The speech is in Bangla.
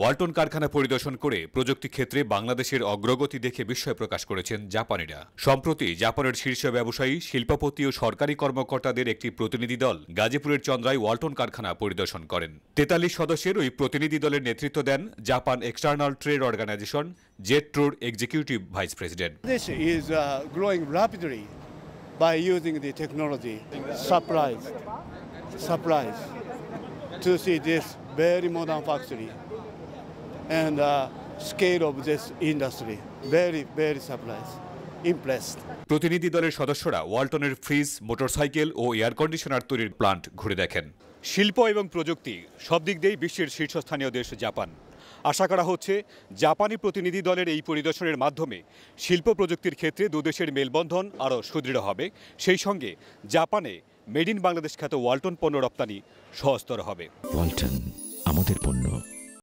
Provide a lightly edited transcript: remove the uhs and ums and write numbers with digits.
ওয়ালটন কারখানা পরিদর্শন করে প্রযুক্তি ক্ষেত্রে বাংলাদেশের অগ্রগতি দেখে বিস্ময় প্রকাশ করেছেন জাপানিরা। সম্প্রতি জাপানের শীর্ষ ব্যবসায়ী, শিল্পপতি ও সরকারি কর্মকর্তাদের একটি প্রতিনিধি দল গাজীপুরের চন্দ্রায় ওয়ালটন কারখানা পরিদর্শন করেন। 43 সদস্যের ওই প্রতিনিধি দলের নেতৃত্ব দেন জাপান এক্সটার্নাল ট্রেড অর্গানাইজেশন জেট্রোর executive vice president. This is growing rapidly by using the technology. Surprise to see this very modern factory and scale of this industry. Very surprised, impressed. প্রতিনিধি দলের সদস্যরা ওয়ালটনের ফ্রিজ, মোটরসাইকেল ও এয়ার কন্ডিশনার তৈরির প্লান্ট ঘুরে দেখেন। শিল্প এবং প্রযুক্তি সব দিক দিয়েই বিশ্বের শীর্ষস্থানীয় দেশ জাপান। আশা করা হচ্ছে জাপানি প্রতিনিধি দলের এই পরিদর্শনের মাধ্যমে শিল্প প্রযুক্তির ক্ষেত্রে দুদেশের মেলবন্ধন আরও সুদৃঢ় হবে। সেই সঙ্গে জাপানে মেড ইন বাংলাদেশ খ্যাত ওয়ালটন পণ্য রপ্তানি সহজতর হবে। ওয়ালটন, আমাদের পণ্য